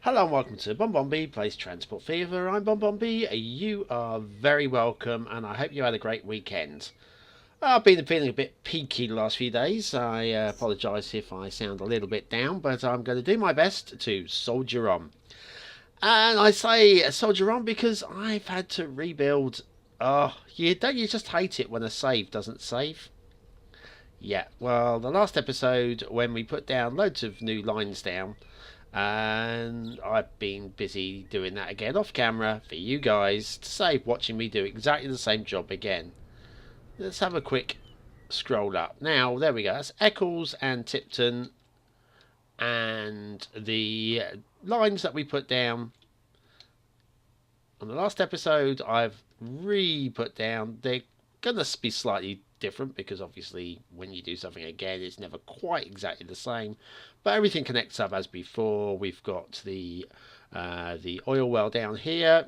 Hello and welcome to BonBonB Plays Transport Fever. I'm BonBonB. You are very welcome and I hope you had a great weekend. I've been feeling a bit peaky the last few days. I apologise if I sound a little bit down, but I'm going to do my best to soldier on. And I say soldier on because I've had to rebuild. Oh, don't you just hate it when a save doesn't save? Yeah, well, the last episode when we put down loads of new lines down, and I've been busy doing that again off camera for you guys to save watching me do exactly the same job again. Let's have a quick scroll up. Now, there we go. That's Eccles and Tipton, and the lines that we put down on the last episode I've re-put down. They're going to be slightly different because obviously when you do something again it's never quite exactly the same, but everything connects up as before. We've got the oil well down here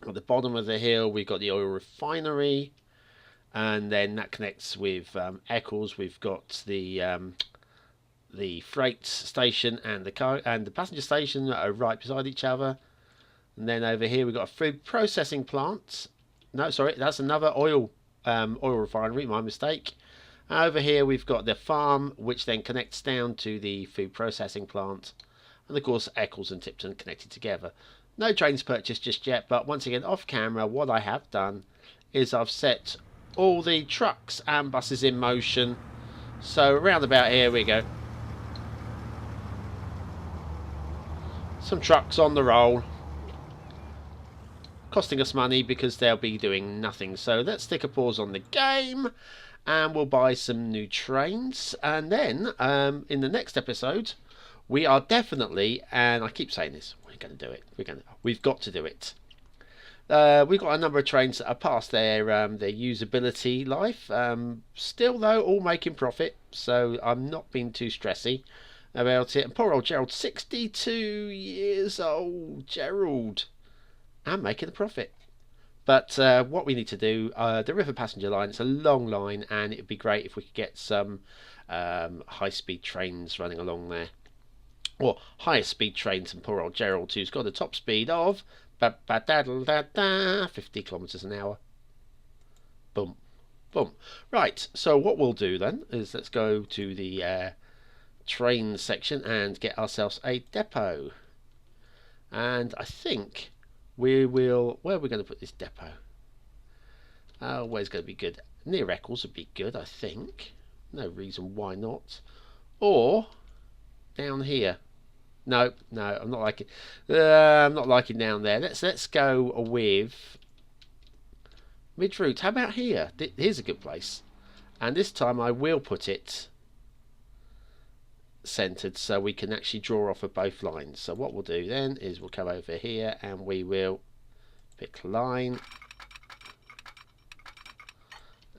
at the bottom of the hill. We've got the oil refinery, and then that connects with Eccles. We've got the freight station and the car and the passenger station that are right beside each other. And then over here we've got a food processing plant. No, sorry, that's another oil refinery, my mistake. Over here we've got the farm, which then connects down to the food processing plant, and of course Eccles and Tipton connected together. No trains purchased just yet, but once again off camera what I have done is I've set all the trucks and buses in motion. So around about here we go, some trucks on the roll, costing us money because they'll be doing nothing. So let's stick a pause on the game and we'll buy some new trains, and then in the next episode we are definitely, and I keep saying this, we're going to do it, we've got to do it. We've got a number of trains that are past their usability life, still though all making profit, so I'm not being too stressy about it. And poor old Gerald, 62 years old, Gerald, and making a profit. But what we need to do, the river passenger line, it's a long line, and it would be great if we could get some high-speed trains running along there. Or higher speed trains than poor old Gerald, who's got a top speed of 50 kilometres an hour. Boom. Boom. Right, so what we'll do then is let's go to the train section and get ourselves a depot. And I think we will, where are we going to put this depot? Where's going to be good? Near Eccles would be good, I think. No reason why not. Or down here. No, I'm not liking. I'm not liking down there. Let's go with mid-route. How about here? Here's a good place. And this time I will put it centered so we can actually draw off of both lines. So what we'll do then is we'll come over here and we will pick line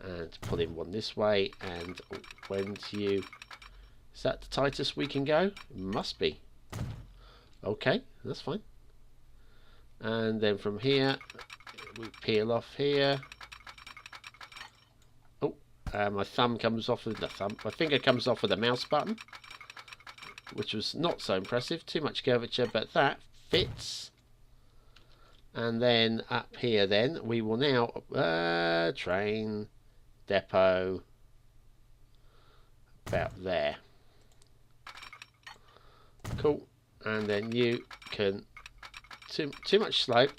and pull in one this way, and when to you, is that the tightest we can go? Must be. Okay, that's fine. And then from here we peel off here. Oh, my thumb comes off with the thumb. My finger comes off with the mouse button, which was not so impressive. Too much curvature, but that fits. And then up here then we will now train depot about there. Cool. And then you can too much slope.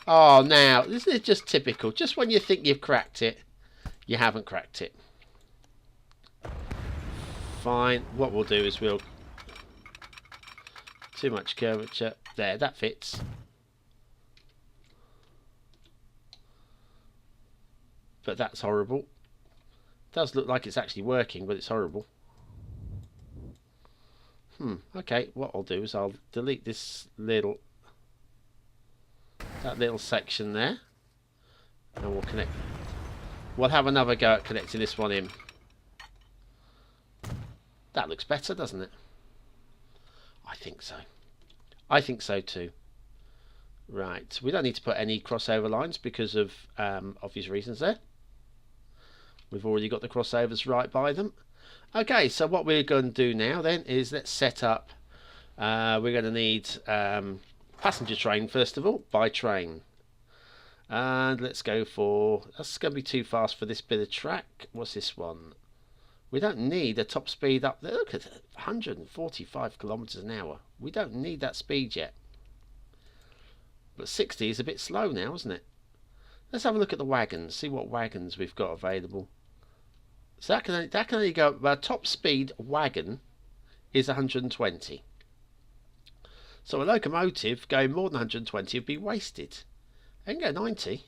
Oh, now this is just typical. Just when you think you've cracked it, you haven't cracked it. Fine. What we'll do is we'll too much curvature there. That fits. But that's horrible. It does look like it's actually working, but it's horrible. Okay, what I'll do is I'll delete this little section there, and we'll connect. We'll have another go at connecting this one in. That looks better, doesn't it? I think so. I think so too. Right, we don't need to put any crossover lines because of obvious reasons there. We've already got the crossovers right by them. Okay, so what we're going to do now then is let's set up We're going to need passenger train first of all, by train. And let's go for... That's going to be too fast for this bit of track. What's this one? We don't need a top speed up there. Look at it, 145 kilometers an hour. We don't need that speed yet. But 60 is a bit slow now, isn't it? Let's have a look at the wagons, see what wagons we've got available. So that can only go... Our top speed wagon is 120. So a locomotive going more than 120 would be wasted. I can go 90.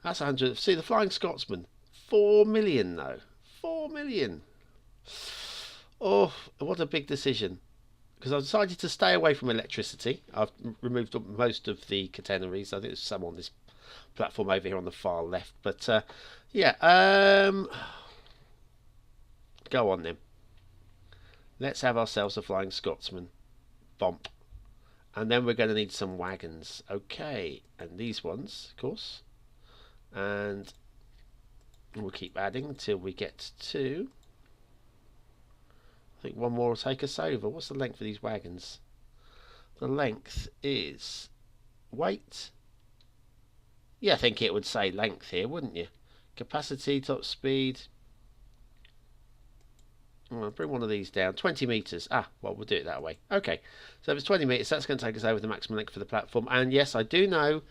That's 100. See, the Flying Scotsman, 4 million though. 4 million. Oh, what a big decision. Because I've decided to stay away from electricity. I've removed most of the catenaries. I think there's some on this platform over here on the far left. But yeah, go on then. Let's have ourselves a Flying Scotsman. Bomp. And then we're going to need some wagons. Okay, and these ones, of course. And we'll keep adding until we get to... I think one more will take us over. What's the length of these wagons? The length is... weight? Yeah, I think it would say length here, wouldn't you? Capacity, top speed... I'll bring one of these down. 20 metres. Ah, well, we'll do it that way. Okay, so if it's 20 metres, that's going to take us over the maximum length for the platform. And yes, I do know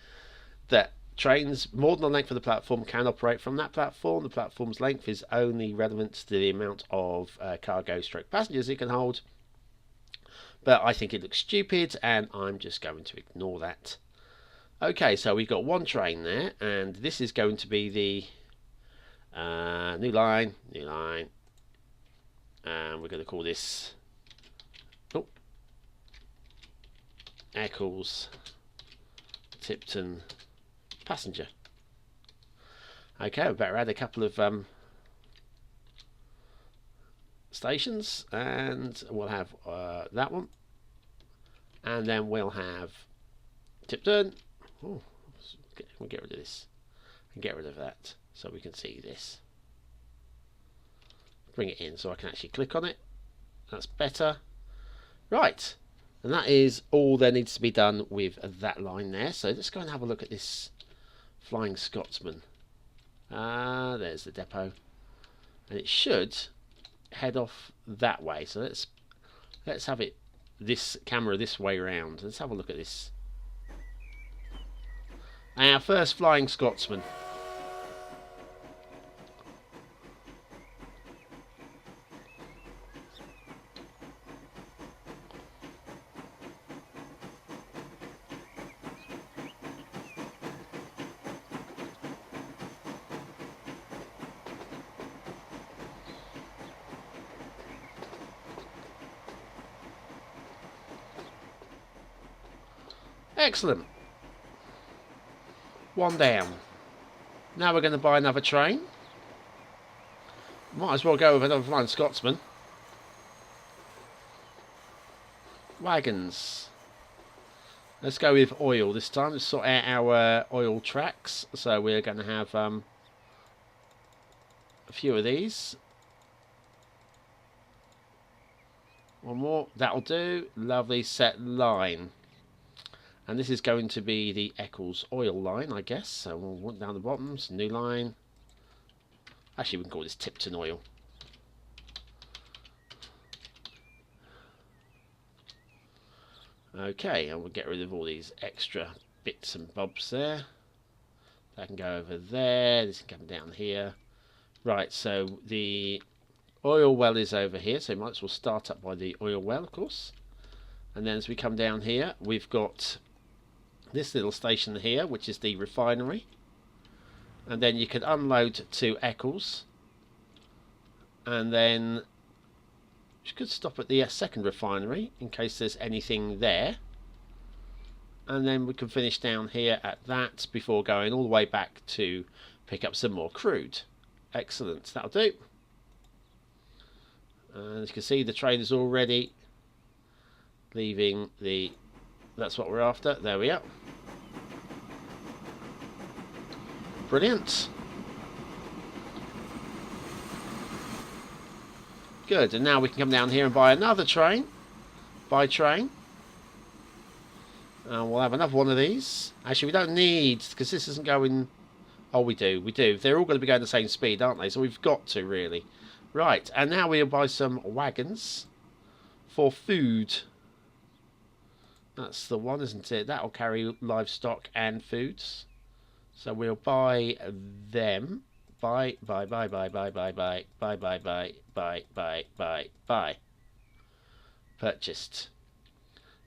that trains more than the length of the platform can operate from that platform. The platform's length is only relevant to the amount of cargo stroke passengers it can hold. But I think it looks stupid, and I'm just going to ignore that. Okay, so we've got one train there, and this is going to be the new line. And we're going to call this Eccles Tipton Passenger. Okay, we better add a couple of stations, and we'll have that one, and then we'll have Tipton. Oh, we'll get rid of this and get rid of that so we can see this. Bring it in so I can actually click on it. That's better. Right, and that is all there needs to be done with that line there. So let's go and have a look at this Flying Scotsman. There's the depot, and it should head off that way. So let's have it, this camera this way round. Let's have a look at this. Our first Flying Scotsman. Excellent. One down. Now we're going to buy another train. Might as well go with another Flying Scotsman. Wagons. Let's go with oil this time. Let's sort out our oil tracks. So we're going to have a few of these. One more. That'll do. Lovely set line. And this is going to be the Eccles oil line, I guess. So we'll want down the bottoms, new line. Actually, we can call this Tipton oil. Okay, and we'll get rid of all these extra bits and bobs there. That can go over there. This can come down here. Right, so the oil well is over here. So we might as well start up by the oil well, of course. And then as we come down here, we've got this little station here, which is the refinery, and then you can unload to Eccles, and then you could stop at the second refinery in case there's anything there, and then we can finish down here at that before going all the way back to pick up some more crude. Excellent, that'll do. And as you can see, the train is already leaving the... That's what we're after. There we are. Brilliant. Good, and now we can come down here and buy another train. Buy train. And we'll have another one of these. Actually, we don't need, because this isn't going... Oh, we do. They're all going to be going the same speed, aren't they? So we've got to, really. Right, and now we'll buy some wagons for food. That's the one, isn't it? That'll carry livestock and foods. So we'll buy them. Buy. Purchased.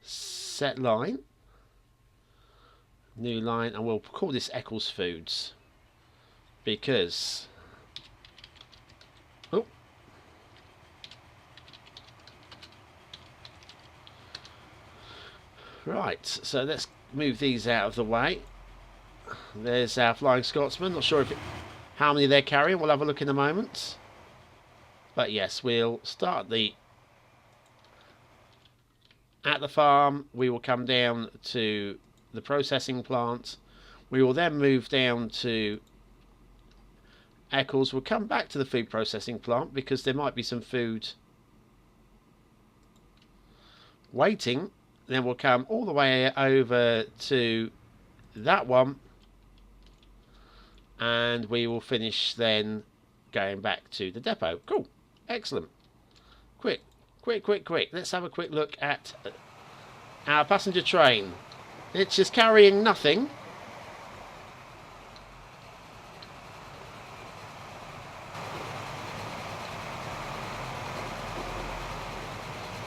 Set line. New line, and we'll call this Eccles Foods. Because... Oh. Right, so let's move these out of the way. There's our Flying Scotsman. Not sure how many they're carrying. We'll have a look in a moment. But yes, we'll start at the farm. We will come down to the processing plant. We will then move down to Eccles. We'll come back to the food processing plant because there might be some food waiting. Then we'll come all the way over to that one, and we will finish then going back to the depot. Cool, excellent. Quick. Let's have a quick look at our passenger train. It's just carrying nothing.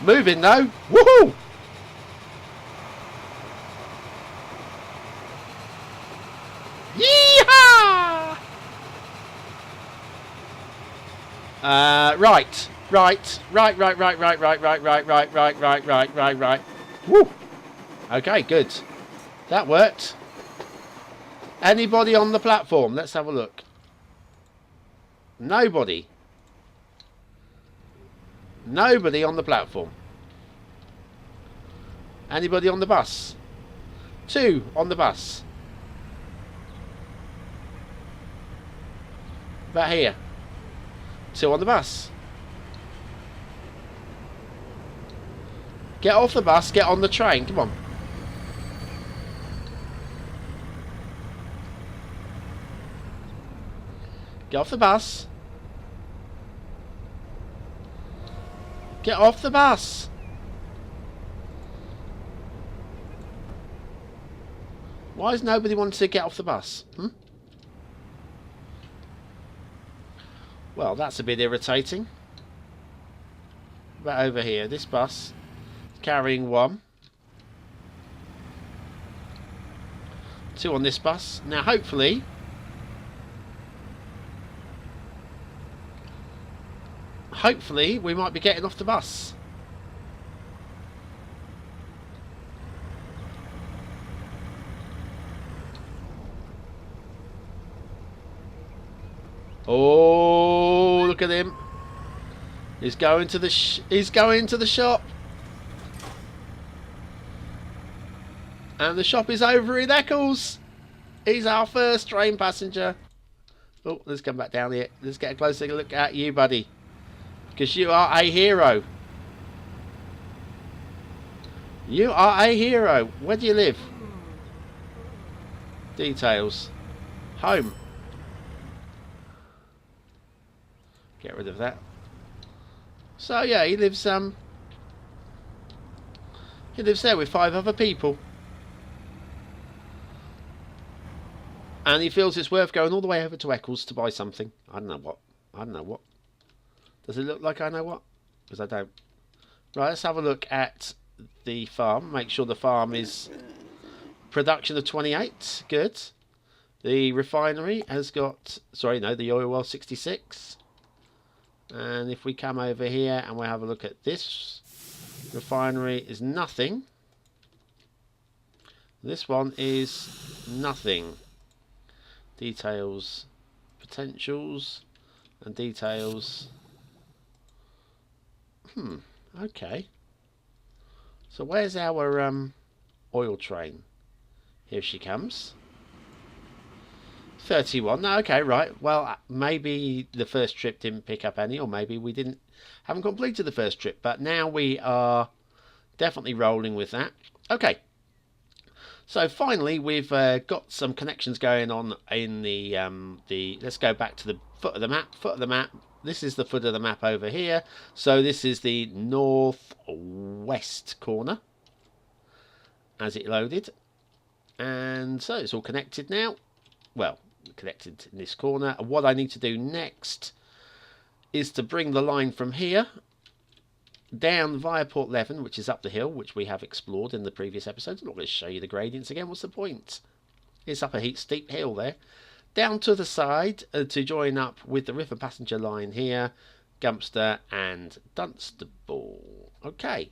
Moving though. Woohoo! Yeehaw! Right. Woo! Okay, good. That worked. Anybody on the platform? Let's have a look. Nobody. Nobody on the platform. Anybody on the bus? 2 on the bus. About here. 2 on the bus. Get off the bus, get on the train. Come on. Get off the bus. Get off the bus. Why does nobody want to get off the bus? Well, that's a bit irritating. But over here, this bus is carrying 1. 2 on this bus. Now, hopefully, we might be getting off the bus. Oh, look at him. He's going to the shop. And the shop is over in Eccles. He's our first train passenger. Oh, let's come back down here. Let's get a closer look at you, buddy. Because you are a hero. You are a hero. Where do you live? Details. Home. Get rid of that. So yeah, he lives there with 5 other people. And he feels it's worth going all the way over to Eccles to buy something. I don't know what. Does it look like I know what? Because I don't. Right, let's have a look at the farm. Make sure the farm is production of 28. Good. The refinery has got... Sorry, no, the oil well 66. And if we come over here and we'll have a look at this refinery is nothing. This one is nothing. Details, potentials, and details. Okay. So where's our oil train? Here she comes. 31. No, okay, right. Well, maybe the first trip didn't pick up any, or maybe we haven't completed the first trip. But now we are definitely rolling with that. Okay. So finally, we've got some connections going on in the. Let's go back to the foot of the map. Foot of the map. This is the foot of the map over here. So this is the northwest corner as it loaded, and so it's all connected now. Well, connected in this corner. And what I need to do next is to bring the line from here down via Port Leven, which is up the hill, which we have explored in the previous episodes. I'm not going to show you the gradients again. What's the point? It's up a steep hill there. Down to the side to join up with the river passenger line here, Gumpster and Dunstable. Okay.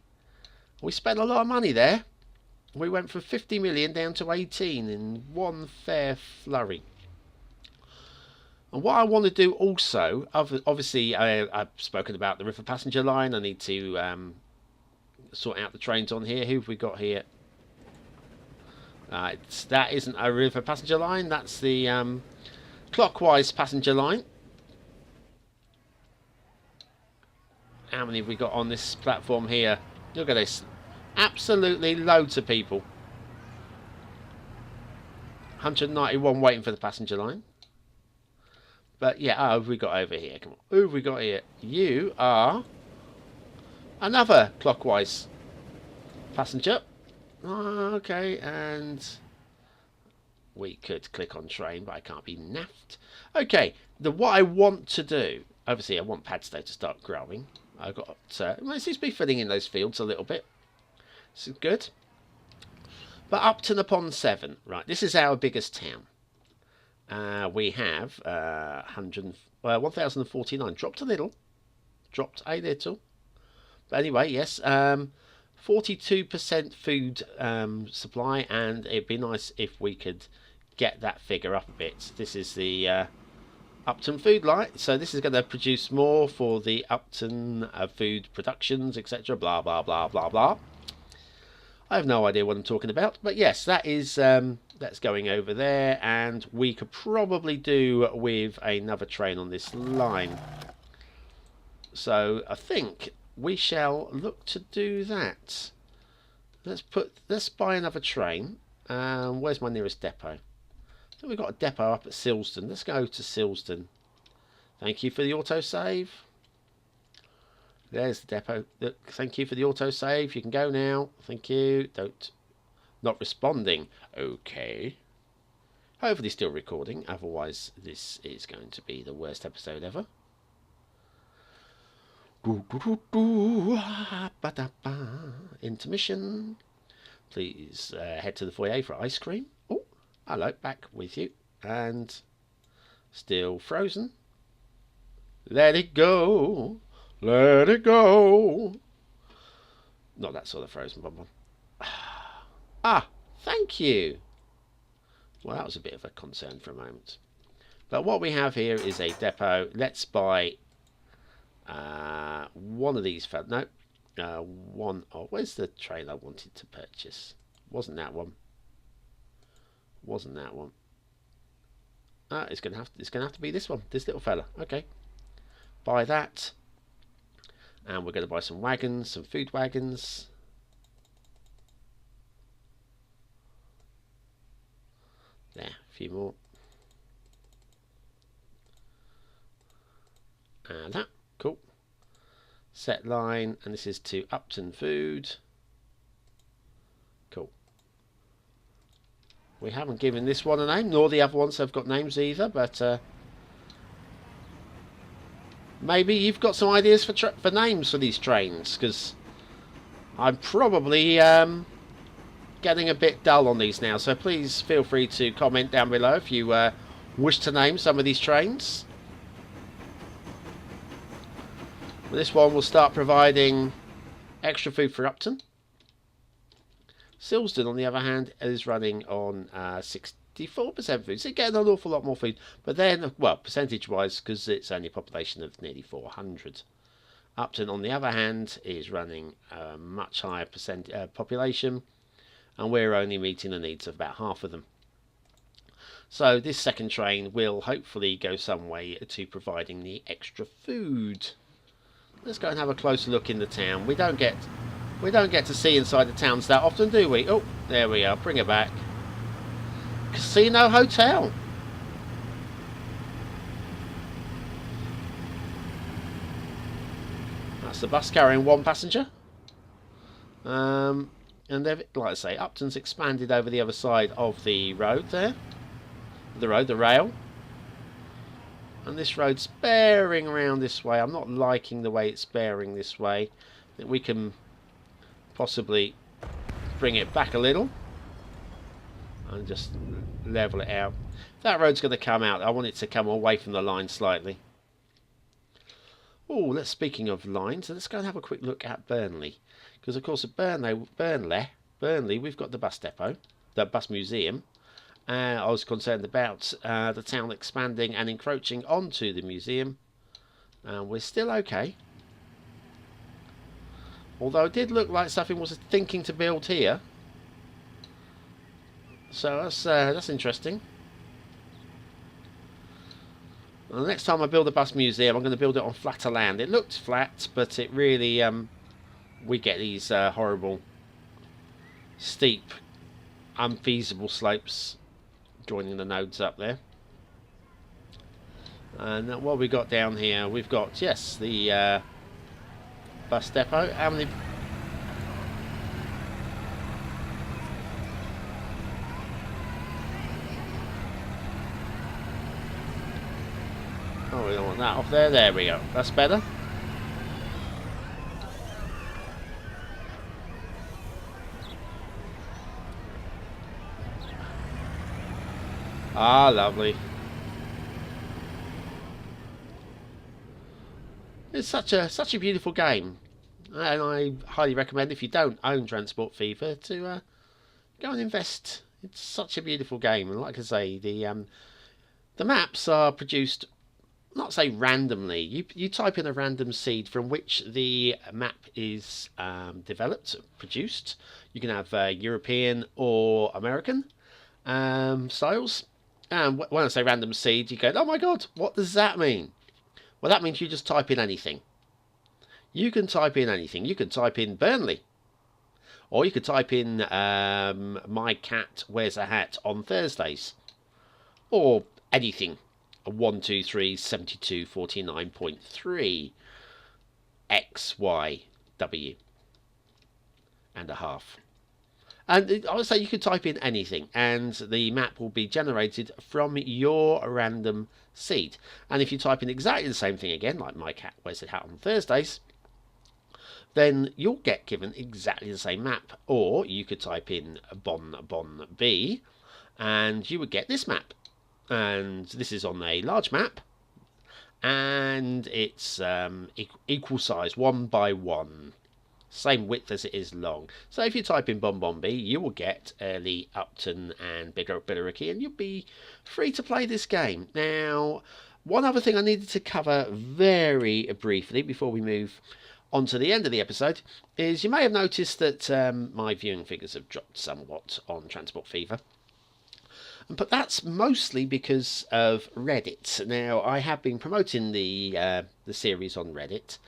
We spent a lot of money there. We went from 50 million down to 18 in one fair flurry. And what I want to do also, obviously I've spoken about the river passenger line. I need to sort out the trains on here. Who have we got here? That isn't a river passenger line. That's the clockwise passenger line. How many have we got on this platform here? Look at this. Absolutely loads of people. 191 waiting for the passenger line. But yeah, who have we got over here? Come on. Who have we got here? You are another clockwise passenger. Okay, and we could click on train, but I can't be naffed. Okay, what I want to do, obviously I want Padstow to start growing. I've got, it seems to be filling in those fields a little bit. This is good. But Upton upon Severn, right, this is our biggest town. We have 1,049. Dropped a little. Dropped a little. But anyway, yes. 42% food supply, and it'd be nice if we could get that figure up a bit. This is the Upton Food Light. So this is going to produce more for the Upton food productions, etc. Blah, blah, blah, blah, blah. I have no idea what I'm talking about. But yes, that is... that's going over there, and we could probably do with another train on this line. So I think we shall look to do that. Let's buy another train. Where's my nearest depot? I think we've got a depot up at Silsden. Let's go to Silsden. Thank you for the autosave. There's the depot. Thank you for the autosave. You can go now. Thank you. Not responding. Okay. Hopefully still recording. Otherwise, this is going to be the worst episode ever. Intermission. Please head to the foyer for ice cream. Oh, hello. Back with you. And still frozen. Let it go. Let it go. Not that sort of frozen, BonBon. Ah, thank you. Well, that was a bit of a concern for a moment. But what we have here is a depot. Let's buy one of these. No, one. Oh, where's the train I wanted to purchase? Wasn't that one? Wasn't that one? It's gonna have to be this one. This little fella. Okay. Buy that. And we're going to buy some wagons, some food wagons. There, a few more. And that, cool. Set line, and this is to Upton Food. Cool. We haven't given this one a name, nor the other ones have got names either, but maybe you've got some ideas for names for these trains, because I'm probably getting a bit dull on these now. So please feel free to comment down below if you wish to name some of these trains. This one will start providing extra food for Upton. Silsden, on the other hand, is running on 64% food. So you're getting an awful lot more food. But then, well, percentage-wise, because it's only a population of nearly 400. Upton, on the other hand, is running a much higher population. And we're only meeting the needs of about half of them. So this second train will hopefully go some way to providing the extra food. Let's go and have a closer look in the town. We don't get to see inside the towns that often, do we? Oh, there we are. Bring it back. Casino Hotel. That's the bus carrying one passenger. And they've, like I say, Upton's expanded over the other side of the road there. The rail. And this road's bearing around this way. I'm not liking the way it's bearing this way. I think we can possibly bring it back a little and just level it out. If that road's going to come out, I want it to come away from the line slightly. Oh, speaking of lines, let's go and have a quick look at Burnley. Because, of course, at Burnley, we've got the bus depot, the bus museum. I was concerned about the town expanding and encroaching onto the museum. We're still okay. Although it did look like something was thinking to build here. So that's interesting. And the next time I build a bus museum, I'm going to build it on flatter land. It looked flat, but it really... we get these horrible, steep, unfeasible slopes joining the nodes up there. And what we got down here, we've got, yes, the bus depot. How many... Oh, we don't want that off there. There we go. That's better. Ah, lovely. It's such a beautiful game, and I highly recommend, if you don't own Transport Fever, to go and invest. It's such a beautiful game, and like I say, the maps are produced, not say randomly. You type in a random seed from which the map is developed, produced. You can have European or American styles. And when I say random seed, you go, oh my god, what does that mean? Well, that means you just type in anything. You can type in anything. You can type in Burnley. Or you could type in my cat wears a hat on Thursdays. Or anything. 1, 2, 3, 72, 49.3 X, Y, W and a half. And I would say you could type in anything, and the map will be generated from your random seed. And if you type in exactly the same thing again, like my cat wears a hat on Thursdays, then you'll get given exactly the same map. Or you could type in BonBonB, and you would get this map. And this is on a large map, and it's equal size, 1 by 1. Same width as it is long. So if you type in BonBonB, you will get early Upton and Billericay, and you'll be free to play this game. Now, one other thing I needed to cover very briefly before we move on to the end of the episode is you may have noticed that my viewing figures have dropped somewhat on Transport Fever. But that's mostly because of Reddit. Now, I have been promoting the series on Reddit,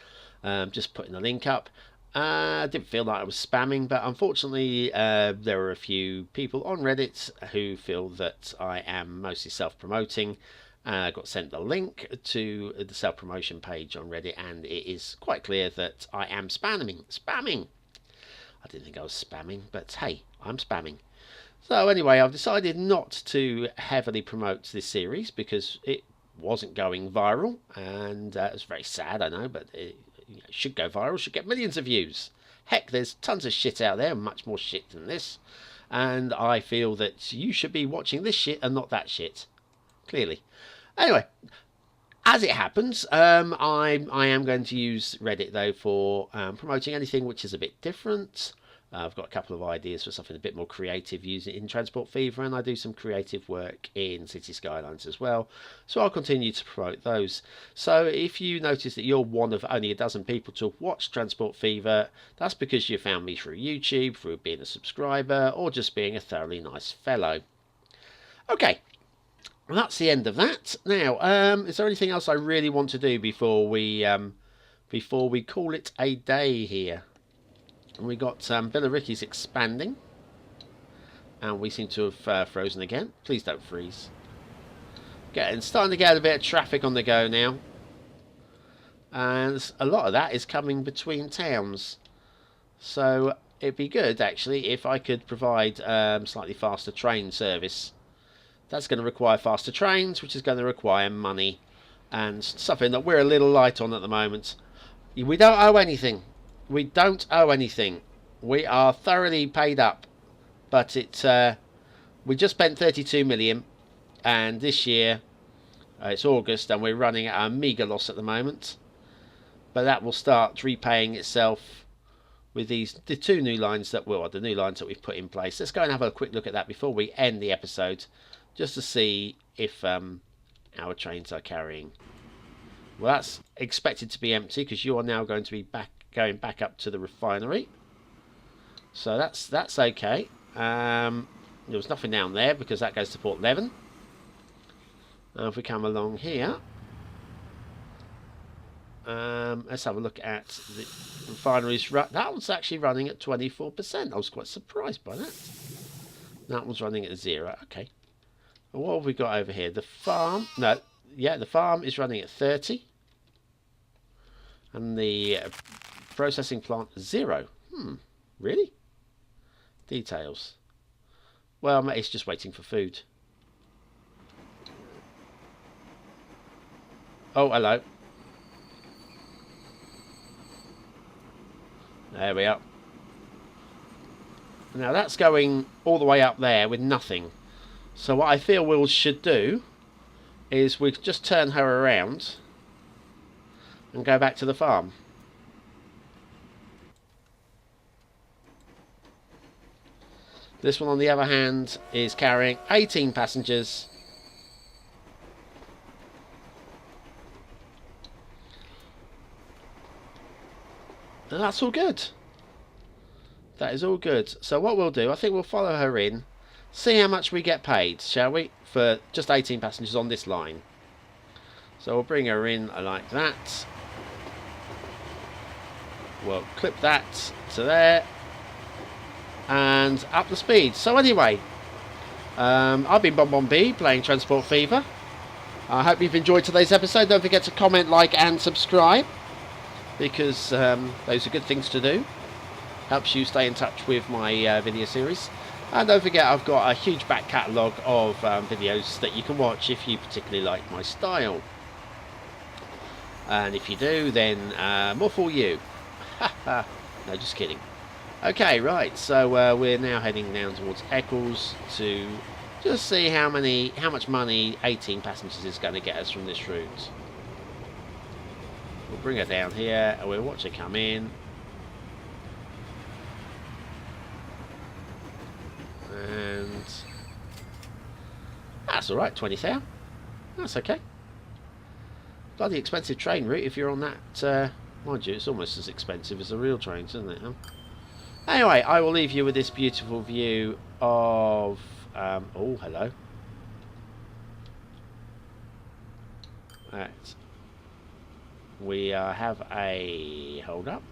just putting a link up. I didn't feel like I was spamming, but unfortunately there are a few people on Reddit who feel that I am mostly self-promoting. I got sent the link to the self-promotion page on Reddit, and it is quite clear that I am spamming. I didn't think I was spamming, but hey, I'm spamming. So anyway, I've decided not to heavily promote this series because it wasn't going viral, and it was very sad, I know, but it should go viral, should get millions of views. Heck, there's tons of shit out there, much more shit than this, and I feel that you should be watching this shit and not that shit, clearly. Anyway, as it happens, I am going to use Reddit though for promoting anything which is a bit different. I've got a couple of ideas for something a bit more creative using in Transport Fever, and I do some creative work in City Skylines as well. So I'll continue to promote those. So if you notice that you're one of only a dozen people to watch Transport Fever, that's because you found me through YouTube, through being a subscriber, or just being a thoroughly nice fellow. Okay, And that's the end of that. Now, is there anything else I really want to do before we call it a day here? And we got Billericay's expanding, and we seem to have frozen again. Please don't freeze. Starting to get a bit of traffic on the go now, and a lot of that is coming between towns. So it'd be good actually if I could provide slightly faster train service. That's going to require faster trains, which is going to require money, and something that we're a little light on at the moment. We don't owe anything. We don't owe anything. We are thoroughly paid up, but we just spent 32 million, and this year it's August, and we're running at a meagre loss at the moment. But that will start repaying itself with the two new lines the new lines that we've put in place. Let's go and have a quick look at that before we end the episode, just to see if our trains are carrying. Well, that's expected to be empty because you are now going to be going back up to the refinery. So that's okay. There was nothing down there because that goes to Port Leven. Now if we come along here, let's have a look at the refineries. That was actually running at 24%. I was quite surprised by that. That was running at 0. Okay. And what have we got over here? The farm. No, yeah, the farm is running at 30, and the processing plant 0. Really? Details. Well, it's just waiting for food. Oh, hello. There we are. Now that's going all the way up there with nothing. So what I feel we should do is we just turn her around and go back to the farm. This one, on the other hand, is carrying 18 passengers. And that's all good. That is all good. So what we'll do, I think we'll follow her in, see how much we get paid, shall we? For just 18 passengers on this line. So we'll bring her in like that. We'll clip that to there. And up the speed. So anyway, I've been BonBonB playing Transport Fever. I hope you've enjoyed today's episode. Don't forget to comment, like and subscribe, because those are good things to do. Helps you stay in touch with my video series. And don't forget, I've got a huge back catalogue of videos that you can watch if you particularly like my style. And if you do, then more for you. No, just kidding. Okay, right, so we're now heading down towards Eccles to just see how much money 18 passengers is going to get us from this route. We'll bring her down here and we'll watch her come in. And that's alright, 20,000. That's okay. Bloody expensive train route if you're on that. Mind you, it's almost as expensive as the real trains, isn't it? Huh? Anyway, I will leave you with this beautiful view of... oh, hello. Right. We have a hold up.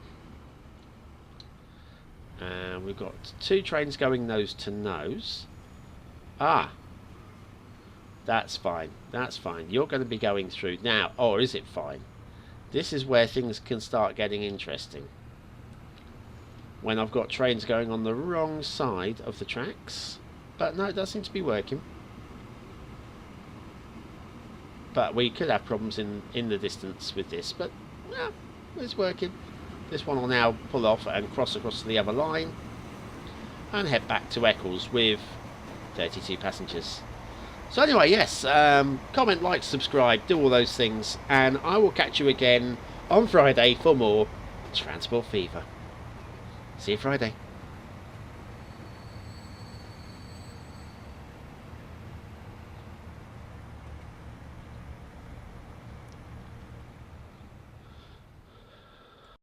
And we've got 2 trains going nose to nose. Ah. That's fine. That's fine. You're going to be going through now. Or is it fine? This is where things can start getting interesting. When I've got trains going on the wrong side of the tracks. But no, it does seem to be working. But we could have problems in the distance with this. But, yeah, it's working. This one will now pull off and cross across to the other line. And head back to Eccles with 32 passengers. So anyway, yes, comment, like, subscribe, do all those things. And I will catch you again on Friday for more Transport Fever. See you Friday.